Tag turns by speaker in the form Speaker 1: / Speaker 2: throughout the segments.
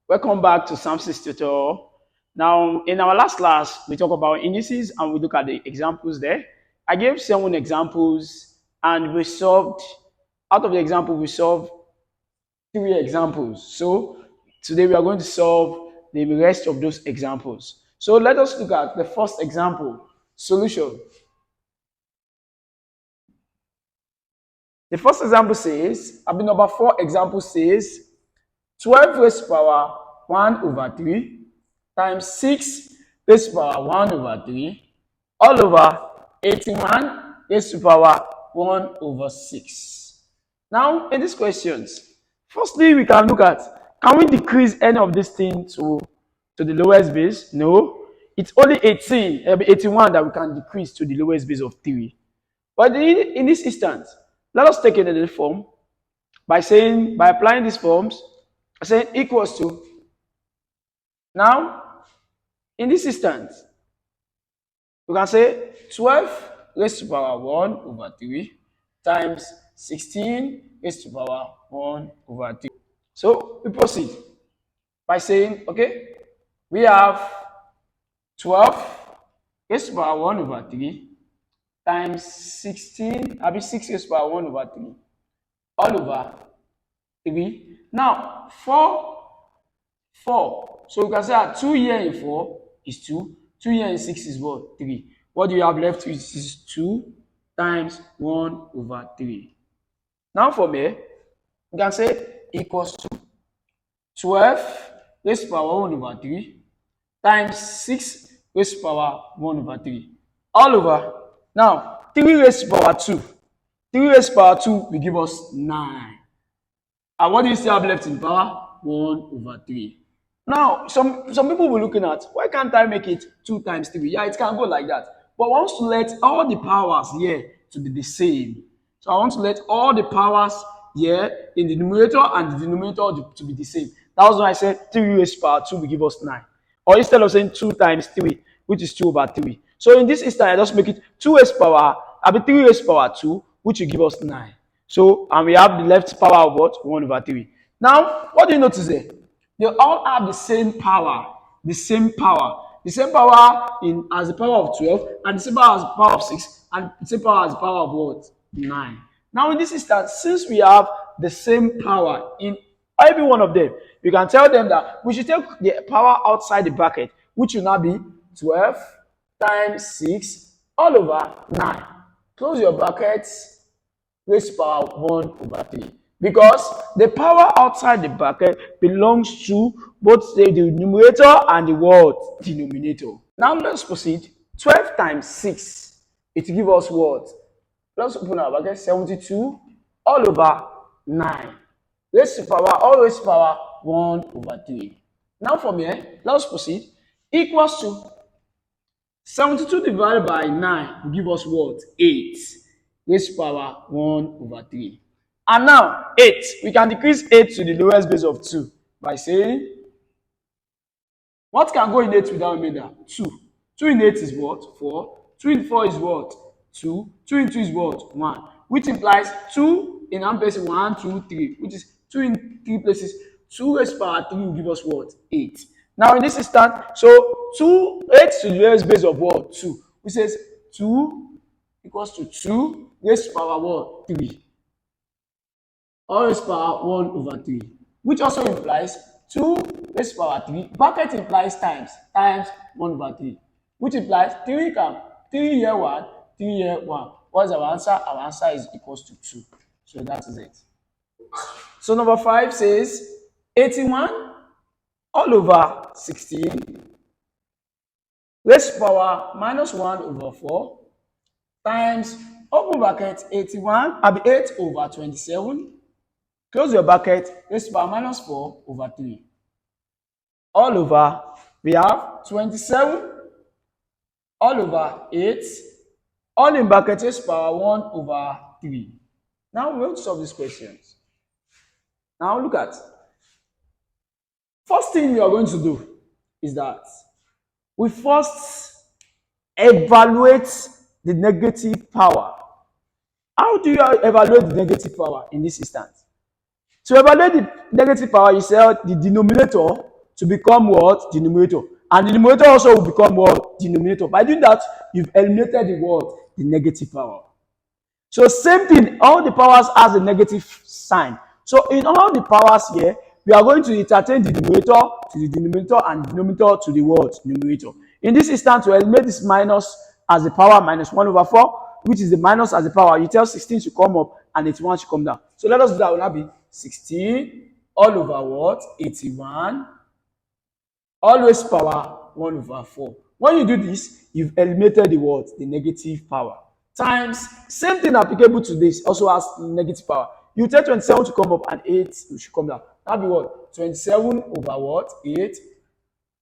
Speaker 1: Welcome back to Samson's tutorial. Now, in our last class, we talk about indices and we look at the examples there. I gave 7 examples and we solved, out of the example, we solved 3 examples. So, today we are going to solve the rest of those examples. So, let us look at the first example, solution. The first example says, number 4 example says, 12 raised to power 1 over 3 times 6 raised to power 1 over 3 all over 81 raised to power 1 over 6. Now, in these questions, firstly, we can look at, can we decrease any of these things to the lowest base? No. It's only 81 that we can decrease to the lowest base of 3. But in this instance, let us take it in the form by applying these forms, saying equals to. Now, in this instance, we can say 12 raised to power 1 over 3 times 16 raised to power 1 over 3. So we proceed by saying, okay, we have 12 raised to power 1 over 3 times 6 raised to power 1 over 3 all over 3. Now, 4. So you can say that 2 here in 4 is 2. 2 here in 6 is what? 3. What do you have left is 2 times 1 over 3. Now from here, you can say equals to 12 raised to power 1 over 3 times 6 raised to power 1 over 3. All over. Now, 3 raised to power 2. 3 raised to power 2 will give us 9. And what do you still have left in power? 1 over 3. Now, some people will be looking at, why can't I make it 2 times 3? Yeah, it can go like that. But I want to let all the powers here to be the same. So I want to let all the powers here in the numerator and the denominator to be the same. That was why I said 3 raised to power 2 will give us 9. Or instead of saying 2 times 3, which is 2 over 3. So in this instance, I just make it 3 raised to power 2, which will give us 9. So, and we have the left power of what? 1 over 3. Now, what do you notice there? They all have the same power. The same power as the power of 12, and the same power as the power of 6, and the same power as the power of what? 9. Now, in this instance, since we have the same power in every one of them, we can tell them that we should take the power outside the bracket, which will now be 12 times 6 all over 9. Close your brackets. Raised to power 1 over 3. Because the power outside the bracket belongs to both the numerator and the what? Denominator. Now let's proceed. 12 times 6. It gives us what? Let's open our bracket. 72 all over 9. Raised to power 1 over 3. Now from here, let's proceed. Equals to 72 divided by 9 will give us what? 8. Raised to power 1 over 3. And now, 8. We can decrease 8 to the lowest base of 2 by saying, what can go in 8 without remainder? 2. 2 in 8 is what? 4. 2 in 4 is what? 2. 2 in 2 is what? 1. Which implies 2 in one place, 1, 2, 3. Which is 2 in 3 places. 2 raised to power 3 will give us what? 8. Now, in this instance, so 8 to the lowest base of what? 2. Which says 2 equals to 2 raised to power what? 3. All raised to power 1 over 3. Which also implies 2 raised to power 3. Bracket implies times 1 over 3. Which implies 3 here 1, 3 here 1. What is our answer? Our answer is equals to 2. So that is it. So number 5 says 81 all over 16 raised to power minus 1 over 4 times open bracket 8 over 27. Close your bracket, raised to power minus 4 over 3. All over, we have 27 all over 8, all in bracket raised to power 1 over 3. Now we want to solve these questions. Now look at. First thing we are going to do is that we first evaluate the negative power. How do you evaluate the negative power in this instance? To evaluate the negative power, you say the denominator to become what? The numerator. And the numerator also will become what? The denominator. By doing that, you've eliminated the what? The negative power. So same thing, all the powers has a negative sign. So in all the powers here, we are going to entertain the numerator to the denominator and the denominator to the what? Numerator. In this instance, we eliminate this minus as the power minus 1 over 4, which is the minus as the power. You tell 16 should come up and 81 should come down. So let us do that. It will now be 16 all over what? 81 always power 1 over 4. When you do this, you've eliminated the what? The negative power. Times, same thing applicable to this, also has negative power. You take 27 to come up and 8 should come down. That'll be what? 27 over what? 8.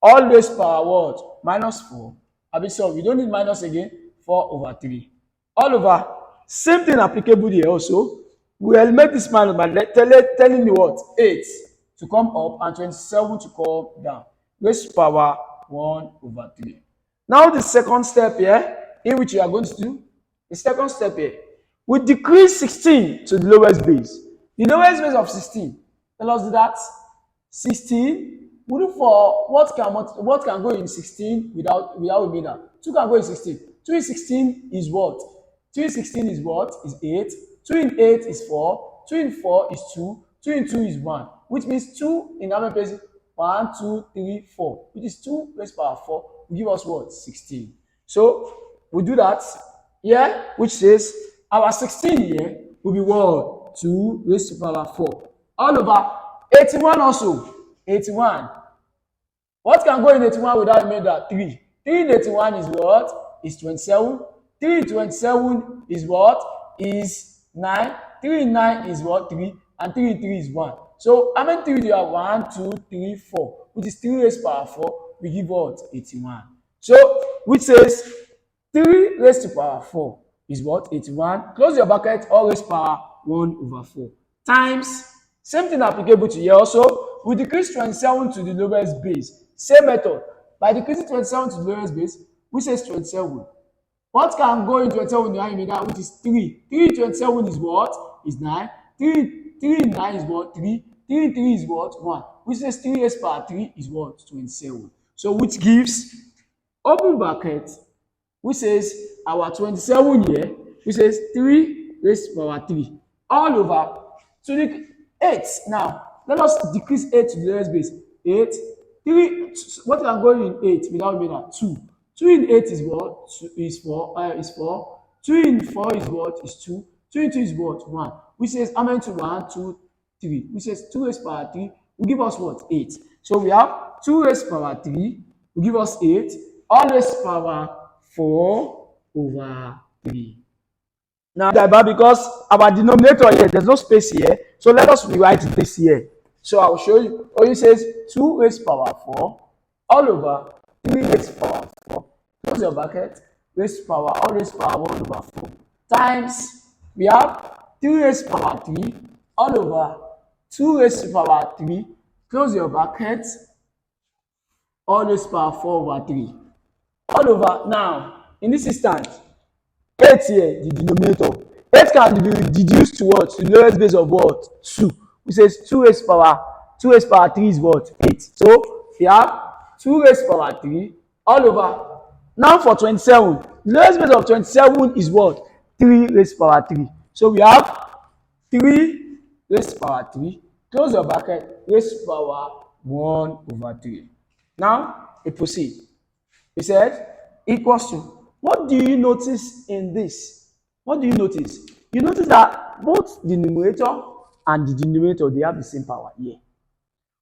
Speaker 1: Always power what? Minus 4. Abi so we don't need minus again. 4 over 3. All over. Same thing applicable here also. We eliminate this minus by telling me what? 8 to come up and 27 to come down. Raised power 1 over 3. Now the second step here, in which you are going to do, the second step here, we decrease 16 to the lowest base. The lowest base of 16, tell us that 16, we look for what can go in 16 without remainder. 2 can go in 16. 2 in 16 is what? 2 in 16 is what? Is 8. 2 in 8 is 4. 2 in 4 is 2. 2 in 2 is 1, which means 2 in how many places? 1, 2, 3, 4, which is 2 raised power 4 will give us what? 16. So we do that here, which says our 16 here will be what? 2 raised to power 4. All over 81 also. 81. What can go in 81 without remainder? 3. 3 in 81 is what? Is 27. 3 in 27 is what? Is 9. 3 in 9 is what? 3. And 3 in 3 is 1. So how many 3 do you have? 1, 2, 3, 4. Which is 3 raised power 4. We give what? 81. So which says 3 raised to power 4 is what? 81. Close your bracket, all raised power 1 over 4. Times, same thing applicable to here also. We decrease 27 to the lowest base. Same method. By decreasing 27 to the lowest base, which says 27. What can go in 27 in which is 3. 3 in 27 is what? Is 9. 3 in 9 is what? 3. 3 in 3 is what? 1. Which says 3 raised power 3 is what? 27. So which gives, open bracket, which says our 27 here, which says 3 raised power 3. All over to the 8. Now, let us decrease 8 to the lowest base. 8. 3, what can go in 8 without remainder? 2. 2 in 8 is what? Is 4. Is 4. 2 in 4 is what? Is 2. 2 in 2 is what? 1. Which says how many to 1, 2, 3. Which says 2 raised power 3 will give us what? 8. So we have 2 raised power 3 will give us 8. All raised power 4 over 3. Now, because our denominator here, there's no space here. So let us rewrite this here. So I will show you. It says 2 raised power 4 all over 3 raised power 4. Close your bracket. Raised power, all raised power 1 over 4. Times, we have 3 raised power 3 all over 2 raised to power 3. Close your bracket. All raised power 4 over 3. All over. Now, in this instance, 8 here, the denominator. 8 can be reduced to what? To the lowest base of what? 2. Which says 2 raised power 3 is what? 8. So we have 2 raised power 3 all over. Now for 27, the lowest base of 27 is what? 3 raised power 3. So we have 3 raised power 3. Close your bracket. Raised power 1 over 3. Now we proceed. He said equals to. What do you notice in this? What do you notice? You notice that both the numerator and the denominator, they have the same power here.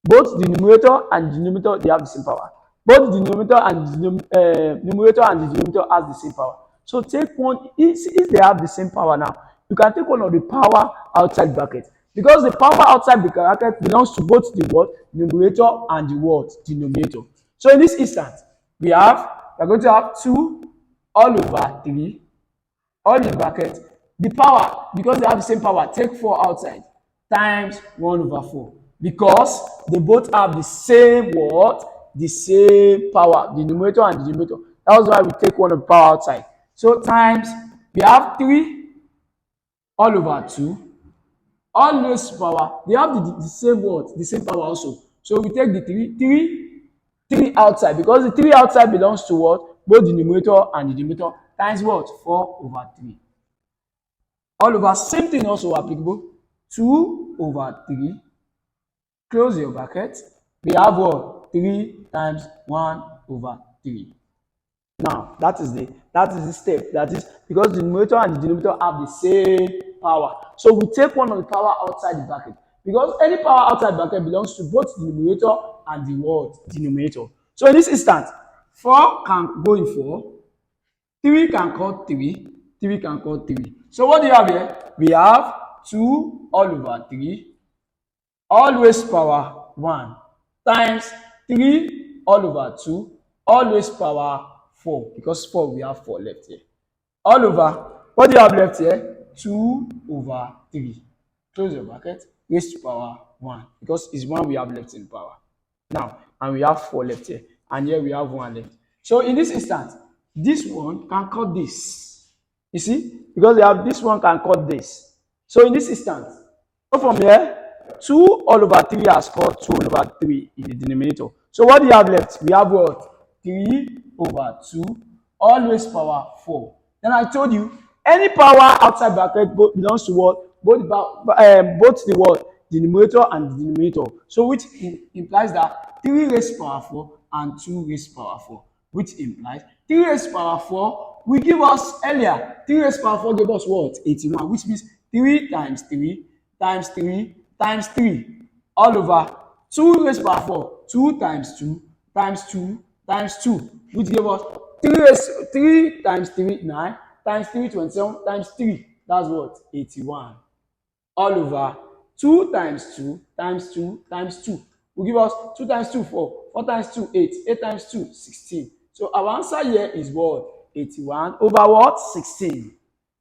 Speaker 1: Both the numerator and the denominator, they have the same power. Both the numerator and the numerator and the denominator has the same power. So take one, if they have the same power now, you can take one of the power outside bracket. Because the power outside the bracket belongs to both the what? Numerator and the what? Denominator. So in this instance, we are going to have 2 all over 3, all in bracket. The power, because they have the same power, take 4 outside, times 1 over 4. Because they both have the same what? The same power, the numerator and the denominator. That was why we take one of the power outside. So times, we have 3 all over 2, all raised power. They have the same what? The same power also. So we take the 3 outside, because the 3 outside belongs to what? Both the numerator and the denominator, times what? 4/3. All over, same thing also applicable. 2/3, close your bracket. We have what? 3 times 1/3. Now, that is the step. That is because the numerator and the denominator have the same power. So we take one of the power outside the bracket. Because any power outside the bracket belongs to both the numerator and the what? Denominator. So in this instance, 4 can go in 4, 3 can cut 3, 3 can cut 3. So what do you have here? We have 2/3 all raised power 1 times 3/2 all raised power 4, because 4, we have 4 left here. All over, what do you have left here? 2/3. Close your bracket, raised to power 1, because it's 1 we have left in power. Now, and we have 4 left here, and here we have 1 left. So in this instance, this one can cut this. You see? Because we have this one can cut this. So in this instance, so from here, 2/3 has cut 2/3 in the denominator. So what do you have left? We have what? 3/2 all raised power 4. Then I told you, any power outside bracket belongs to what? Both the what? The numerator and the denominator. So which implies that 3 raised power 4 and 2 raised power 4. Which implies 3 raised power 4 will give us earlier. 3 raised power 4 gave us what? 81. Which means 3 times 3 times 3 times 3 all over 2 raised power 4. 2 times 2 times 2 times 2, which gave us 3 times 3, 9, times 3, 27, times 3. That's what? 81. All over 2 times 2 times 2 times 2 will give us 2 times 2, 4, 4 times 2, 8, 8 times 2, 16. So our answer here is what? 81 over what? 16.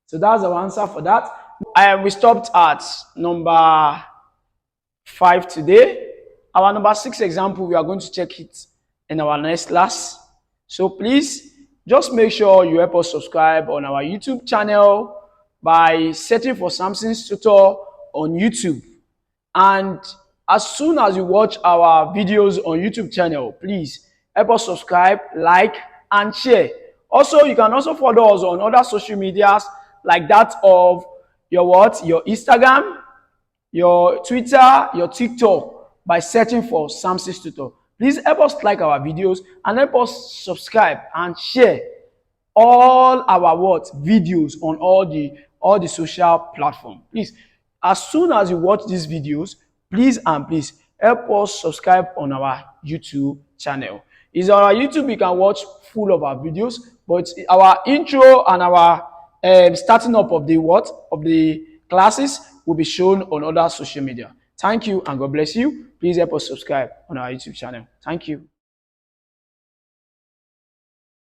Speaker 1: So that's our answer for that. We stopped at number 5 today. Our number 6 example, we are going to check it in our next class. So please just make sure you help us subscribe on our YouTube channel by searching for Samson's Tutor on YouTube. And as soon as you watch our videos on YouTube channel, please help us subscribe, like, and share. Also, you can also follow us on other social medias like that of your what? Your Instagram, your Twitter, your TikTok by searching for Samson's Tutor. Please help us like our videos and help us subscribe and share all our what? Videos on all the social platforms. Please, as soon as you watch these videos, please help us subscribe on our YouTube channel. It's our YouTube you can watch full of our videos, but our intro and our starting up of the classes will be shown on other social media. Thank you and God bless you. Please help us subscribe on our YouTube channel. Thank you.